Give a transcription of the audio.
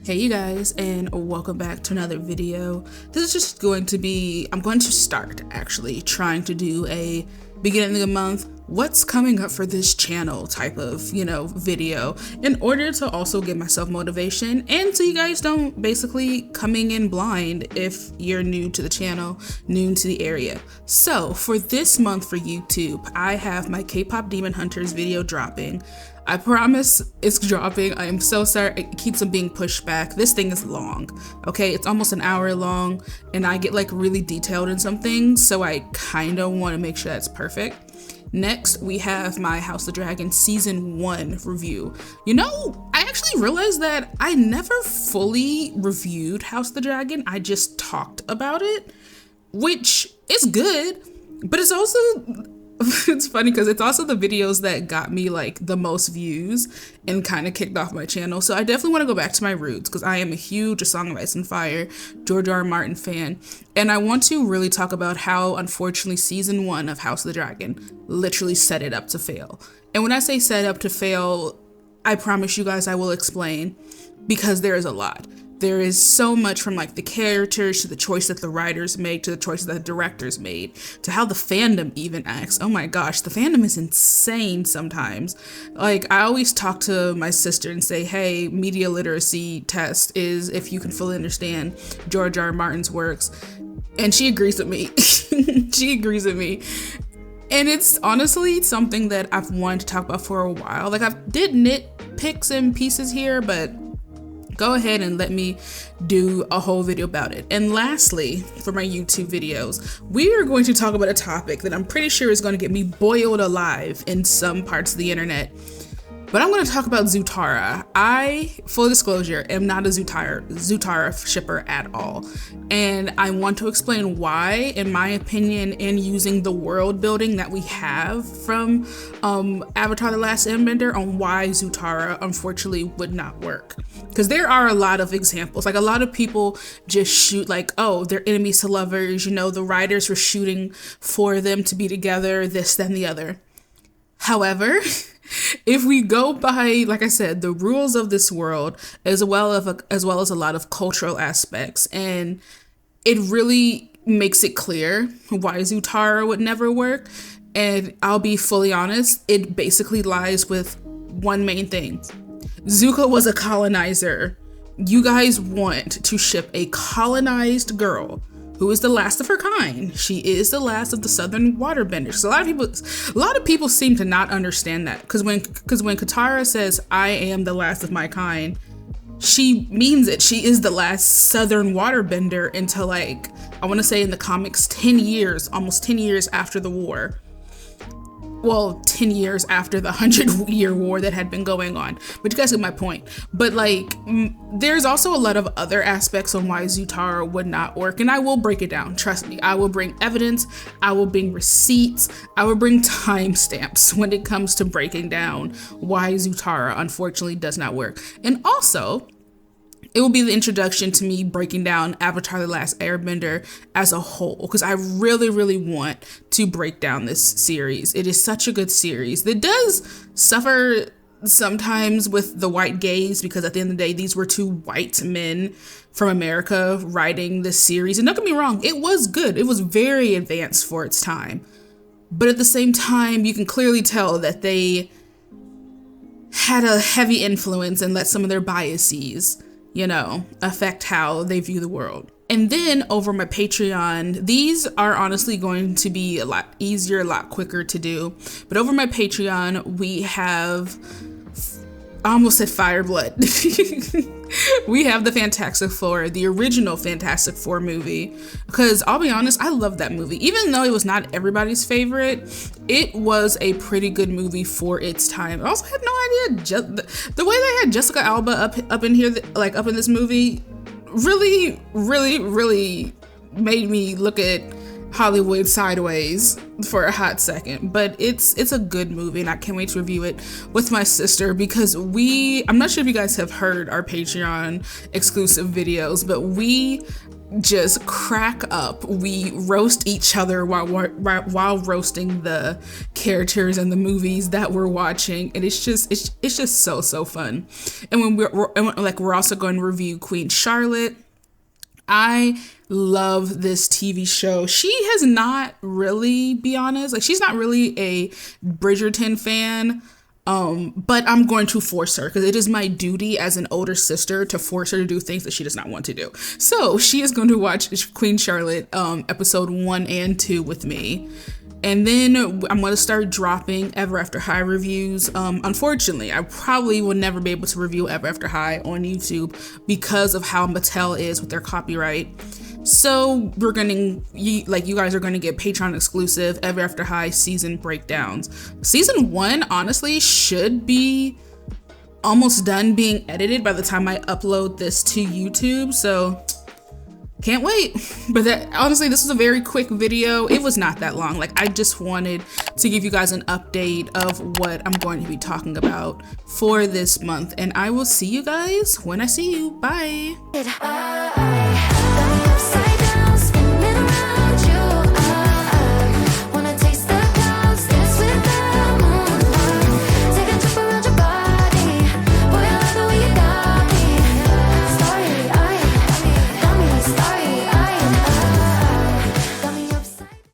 Hey you guys, and welcome back to another video. This is just going to be, I'm going to start actually trying to do a beginning of the month, what's coming up for this channel type of, video in order to also give myself motivation and so you guys don't basically coming in blind if you're new to the channel, new to the area. So for this month for YouTube, I have my K-pop Demon Hunters video dropping. I promise it's dropping. I am so sorry. It keeps on being pushed back. This thing is long, okay? It's almost an hour long and I get like really detailed in some things. So I kind of want to make sure that's perfect. Next, we have my House of the Dragon Season 1 review. I actually realized that I never fully reviewed House of the Dragon. I just talked about it, which is good, but it's also... it's funny because it's also the videos that got me like the most views and kind of kicked off my channel. So I definitely want to go back to my roots because I am a huge A Song of Ice and Fire, George R. R. Martin fan. And I want to really talk about how, unfortunately, Season 1 of House of the Dragon literally set it up to fail. And when I say set up to fail, I promise you guys I will explain because there is a lot. There is so much from like the characters to the choice that the writers made to the choices that the directors made to how the fandom even acts. Oh my gosh, the fandom is insane sometimes. Like I always talk to my sister and say, hey, media literacy test is if you can fully understand George R. R. Martin's works. And she agrees with me. She agrees with me. And it's honestly something that I've wanted to talk about for a while. Like I did nitpicks and pieces here, but go ahead and let me do a whole video about it. And lastly, for my YouTube videos, we are going to talk about a topic that I'm pretty sure is going to get me boiled alive in some parts of the internet. But I'm going to talk about Zutara. I, full disclosure, am not a Zutara shipper at all. And I want to explain why, in my opinion, in using the world building that we have from Avatar: The Last Airbender, on why Zutara unfortunately would not work. Because there are a lot of examples. Like a lot of people just shoot like, oh, they're enemies to lovers. The writers were shooting for them to be together, this, then the other. However, if we go by, like I said, the rules of this world, as well as a lot of cultural aspects, and it really makes it clear why Zutara would never work. And I'll be fully honest, it basically lies with one main thing. Zuko was a colonizer. You guys want to ship a colonized girl who is the last of her kind. She is the last of the Southern Waterbenders. So a lot of people seem to not understand that. Because when Katara says, I am the last of my kind, she means it. She is the last Southern Waterbender until like, I want to say in the comics, almost 10 years after the war. Well, 10 years after the 100-year war that had been going on, but you guys get my point. But like, there's also a lot of other aspects on why Zutara would not work, and I will break it down. Trust me, I will bring evidence, I will bring receipts, I will bring timestamps when it comes to breaking down why Zutara unfortunately does not work. And also, it will be the introduction to me breaking down Avatar: The Last Airbender as a whole, because I really, really want to break down this series. It is such a good series. It does suffer sometimes with the white gaze, because at the end of the day, these were two white men from America writing this series. And don't get me wrong, it was good. It was very advanced for its time. But at the same time, you can clearly tell that they had a heavy influence and let some of their biases affect how they view the world. And then over my Patreon, these are honestly going to be a lot easier, a lot quicker to do. But over my Patreon, we have, I almost said Fireblood. We have the Fantastic Four, the original Fantastic Four movie, because I'll be honest, I love that movie. Even though it was not everybody's favorite, it was a pretty good movie for its time. I also had no idea the way they had Jessica Alba up in here, like up in this movie, really, really, really made me look at Hollywood sideways for a hot second. But it's a good movie and I can't wait to review it with my sister, because I'm not sure if you guys have heard our Patreon exclusive videos, but we just crack up. We roast each other while roasting the characters and the movies that we're watching, and it's just so fun. And when we're also going to review Queen Charlotte. I love this TV show. She has not really, be honest, like she's not really a Bridgerton fan. But I'm going to force her because it is my duty as an older sister to force her to do things that she does not want to do. So she is going to watch Queen Charlotte, episode 1 and 2 with me. And then I'm going to start dropping Ever After High reviews. Unfortunately, I probably will never be able to review Ever After High on YouTube because of how Mattel is with their copyright. So we're you guys are going to get Patreon exclusive Ever After High season breakdowns. Season 1 honestly should be almost done being edited by the time I upload this to YouTube. So can't wait. But honestly, this was a very quick video. It was not that long. Like, I just wanted to give you guys an update of what I'm going to be talking about for this month. And I will see you guys when I see you. Bye.